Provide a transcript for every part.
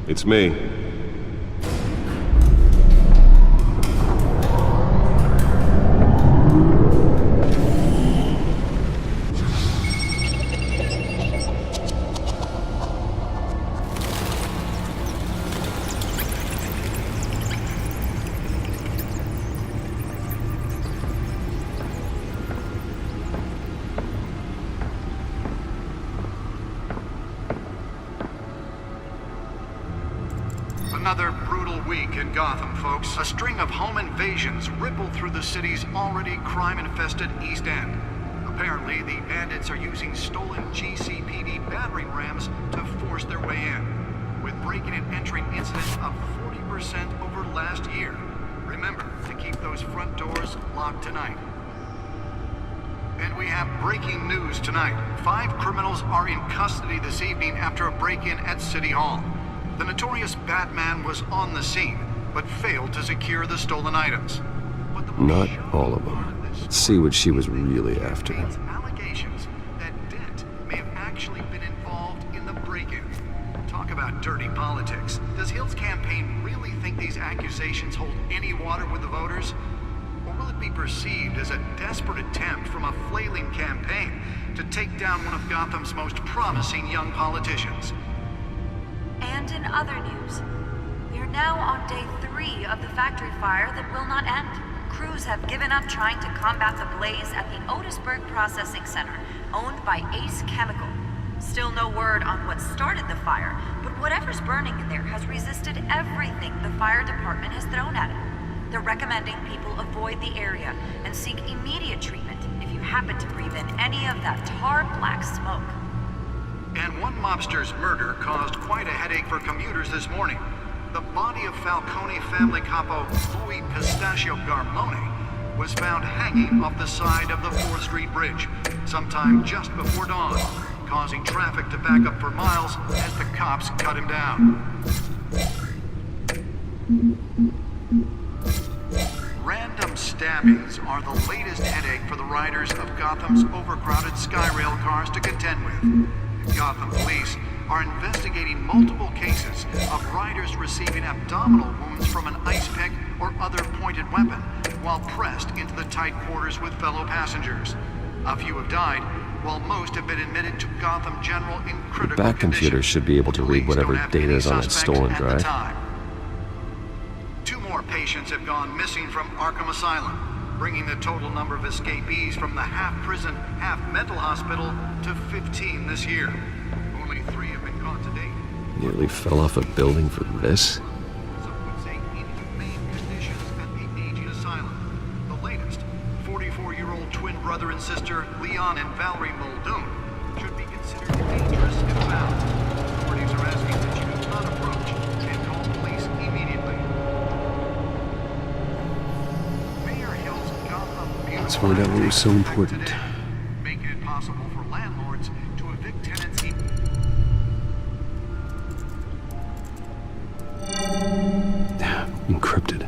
It's me. Another brutal week in Gotham, folks. A string of home invasions rippled through the city's already crime-infested East End. Apparently, the bandits are using stolen GCPD battering rams to force their way in, with breaking and entering incidents up 40% over last year. Remember to keep those front doors locked tonight. And we have breaking news tonight. 5 criminals are in custody this evening after a break-in at City Hall. The notorious Batman was on the scene, but failed to secure the stolen items. Not all of them. Let's see what she was really after. Allegations that Dent may have actually been involved in the break-in. Talk about dirty politics. Does Hill's campaign really think these accusations hold any water with the voters? Or will it be perceived as a desperate attempt from a flailing campaign to take down one of Gotham's most promising young politicians? And in other news, we are now on day 3 of the factory fire that will not end. Crews have given up trying to combat the blaze at the Otisburg Processing Center, owned by Ace Chemical. Still no word on what started the fire, but whatever's burning in there has resisted everything the fire department has thrown at it. They're recommending people avoid the area and seek immediate treatment if you happen to breathe in any of that tar black smoke. And one mobster's murder caused quite a headache for commuters this morning. The body of Falcone family capo Louis Pistachio Garmone was found hanging off the side of the 4th Street Bridge sometime just before dawn, causing traffic to back up for miles as the cops cut him down. Random stabbings are the latest headache for the riders of Gotham's overcrowded Skyrail cars to contend with. Gotham police are investigating multiple cases of riders receiving abdominal wounds from an ice pick or other pointed weapon while pressed into the tight quarters with fellow passengers. A few have died, while most have been admitted to Gotham General in critical Back computer condition. should be able to read whatever data is on its stolen drive. 2 more patients have gone missing from Arkham Asylum, bringing the total number of escapees from the half-prison, half-mental hospital to 15 this year. Only 3 have been caught to date. Nearly fell off a building for this. Some would say inhumane conditions at the aging asylum. The latest, 44-year-old twin brother and sister Leon and Valerie Muldoon should be considered dangerous if found. Authorities are asking that you do not approach and call police immediately. Mayor Hill's Gotham Let's find out what was so important. today, making it possible for landlords to evict tenants. Encrypted.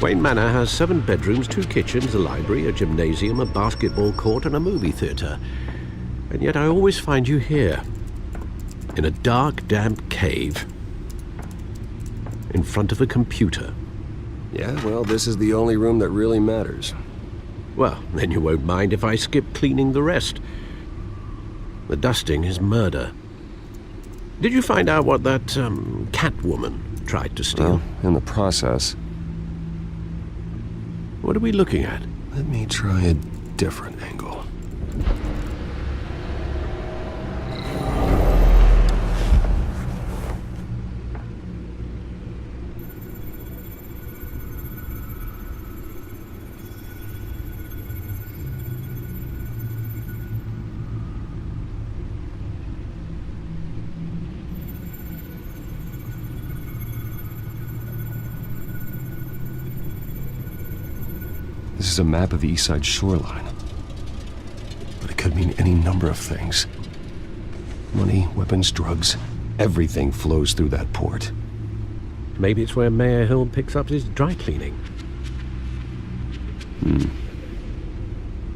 Wayne Manor has 7 bedrooms, 2 kitchens, a library, a gymnasium, a basketball court, and a movie theater. And yet I always find you here, in a dark, damp cave, in front of a computer. Yeah, well, this is the only room that really matters. Well, then you won't mind if I skip cleaning the rest. The dusting is murder. Did you find out what that, Catwoman tried to steal? Well, in the process. What are we looking at? Let me try a different angle. This is a map of the East Side shoreline. But it could mean any number of things. Money, weapons, drugs, everything flows through that port. Maybe it's where Mayor Hill picks up his dry cleaning.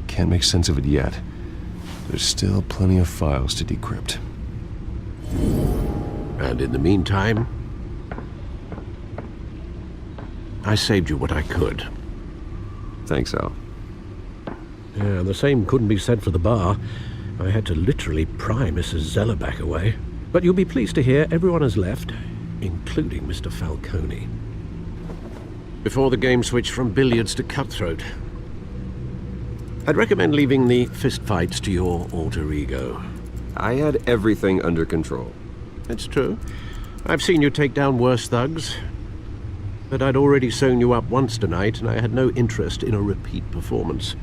Can't make sense of it yet. There's still plenty of files to decrypt. And in the meantime, I saved you what I could. Thanks, Al. Yeah, the same couldn't be said for the bar. I had to literally pry Mrs. Zellerback away. But you'll be pleased to hear everyone has left, including Mr. Falcone. Before the game switched from billiards to cutthroat. I'd recommend leaving the fistfights to your alter ego. I had everything under control. It's true. I've seen you take down worse thugs. But I'd already sewn you up once tonight, and I had no interest in a repeat performance.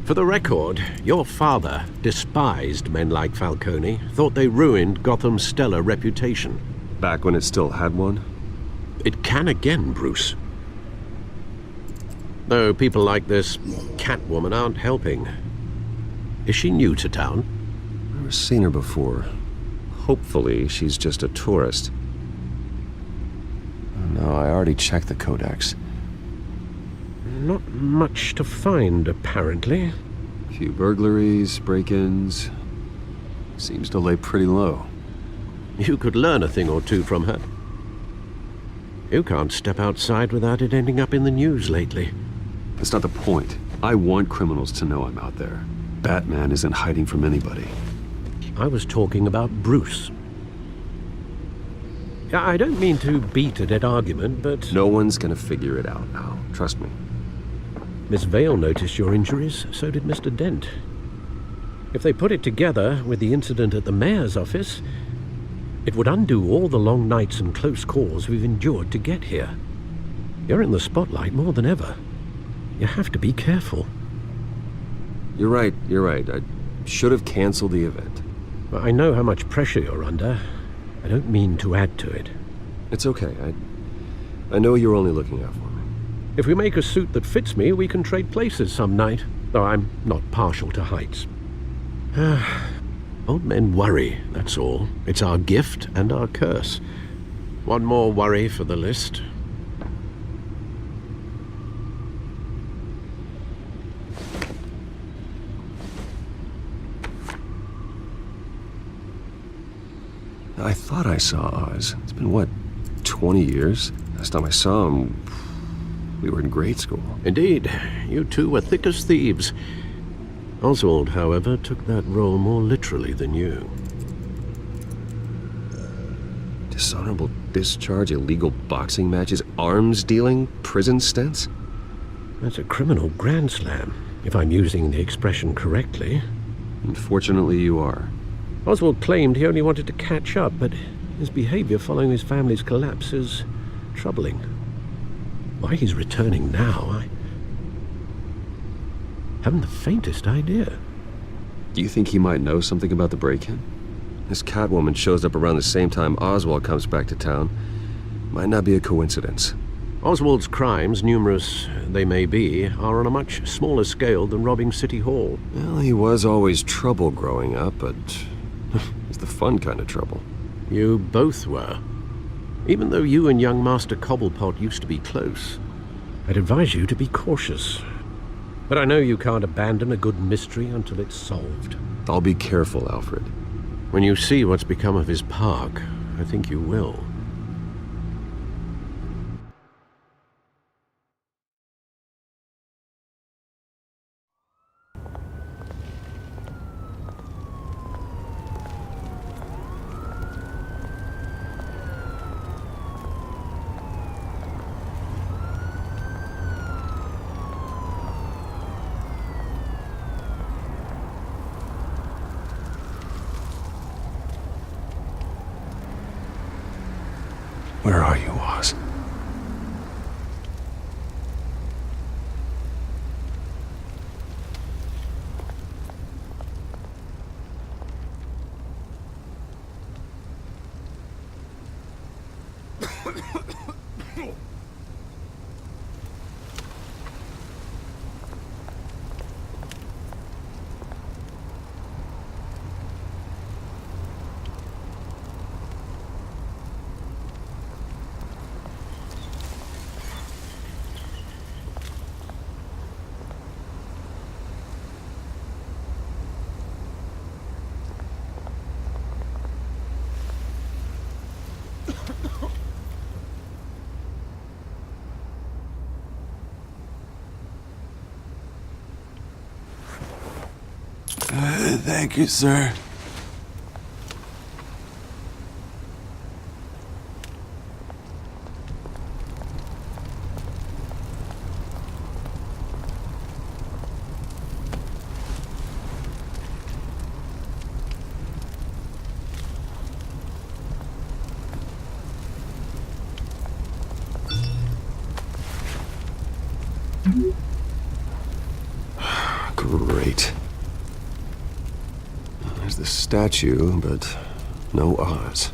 For the record, your father despised men like Falcone, thought they ruined Gotham's stellar reputation. Back when it still had one? It can again, Bruce. Though people like this Catwoman aren't helping. Is she new to town? Never seen her before. Hopefully, she's just a tourist. No, I already checked the codex. Not much to find, apparently. A few burglaries, break-ins. Seems to lay pretty low. You could learn a thing or two from her. You can't step outside without it ending up in the news lately. That's not the point. I want criminals to know I'm out there. Batman isn't hiding from anybody. I was talking about Bruce. I don't mean to beat a dead argument, but... No one's gonna figure it out now. Trust me. Miss Vale noticed your injuries, so did Mr. Dent. If they put it together with the incident at the mayor's office, it would undo all the long nights and close calls we've endured to get here. You're in the spotlight more than ever. You have to be careful. You're right. I should have canceled the event. I know how much pressure you're under. I don't mean to add to it. It's okay. I know you're only looking out for me. If we make a suit that fits me, we can trade places some night, though I'm not partial to heights. Old men worry, that's all. It's our gift and our curse. One more worry for the list. I thought I saw Oz. It's been, what, 20 years? Last time I saw him, we were in grade school. Indeed. You two were thick as thieves. Oswald, however, took that role more literally than you. Dishonorable discharge, illegal boxing matches, arms dealing, prison stints? That's a criminal grand slam, if I'm using the expression correctly. Unfortunately, you are. Oswald claimed he only wanted to catch up, but his behavior following his family's collapse is troubling. Why he's returning now, I haven't the faintest idea. Do you think he might know something about the break-in? This Catwoman shows up around the same time Oswald comes back to town. Might not be a coincidence. Oswald's crimes, numerous they may be, are on a much smaller scale than robbing City Hall. Well, he was always trouble growing up, but it's the fun kind of trouble. You both were. Even though you and young Master Cobblepot used to be close, I'd advise you to be cautious. But I know you can't abandon a good mystery until it's solved. I'll be careful, Alfred. When you see what's become of his park, I think you will. Where are you, Oz? Thank you, sir. Great. There's the statue, but no Oz.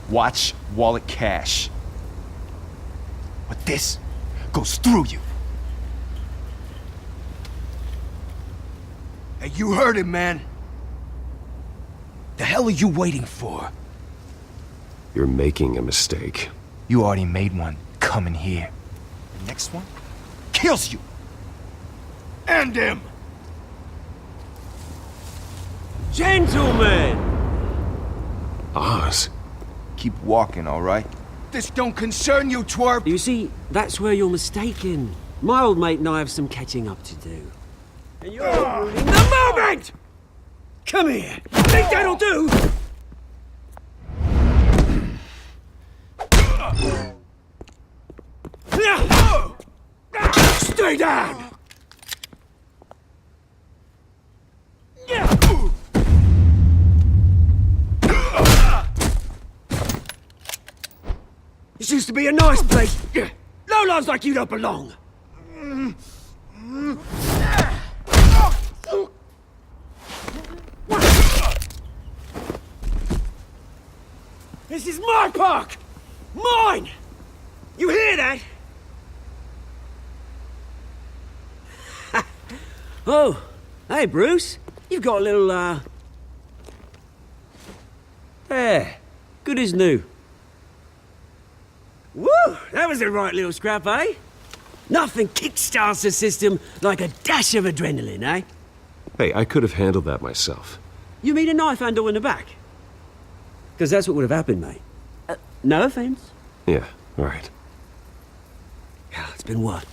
Watch wallet cash. But this goes through you. Hey, you heard it, man. The hell are you waiting for? You're making a mistake. You already made one coming here. The next one kills you. And him. Gentlemen! Oz? Keep walking, all right? This don't concern you, twerp! You see, that's where you're mistaken. My old mate and I have some catching up to do. And you're ruining the moment! Come here! Think that'll do? Stay down! This used to be a nice place. Lowlifes like you don't belong. This is my park! Mine! You hear that? Oh, hey Bruce. You've got a little, There. Good as new. Woo! That was a right little scrap, eh? Nothing kickstarts the system like a dash of adrenaline, eh? Hey, I could have handled that myself. You mean a knife handle in the back? Because that's what would have happened, mate. No offense. Yeah, right. It's been what?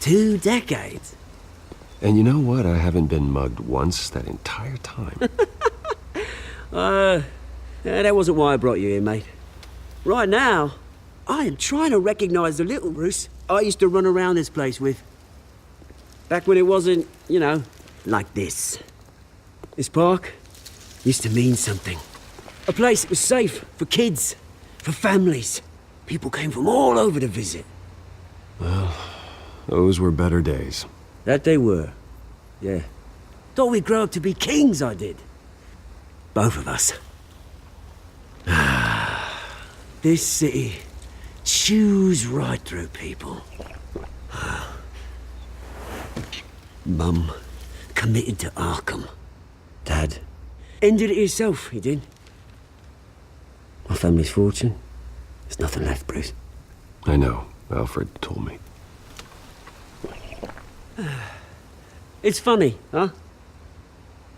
2 decades? And you know what? I haven't been mugged once that entire time. That wasn't why I brought you here, mate. Right now, I am trying to recognize the little Bruce I used to run around this place with. Back when it wasn't, you know, like this. This park used to mean something. A place that was safe for kids, for families. People came from all over to visit. Well, those were better days. That they were, yeah. Thought we'd grow up to be kings, I did. Both of us. This city chews right through people. Mum committed to Arkham. Dad ended it himself, he did. My family's fortune, there's nothing left, Bruce. I know. Alfred told me. It's funny, huh?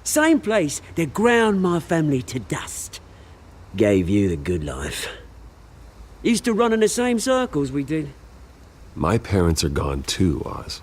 Same place that ground my family to dust. Gave you the good life. Used to run in the same circles we did. My parents are gone too, Oz.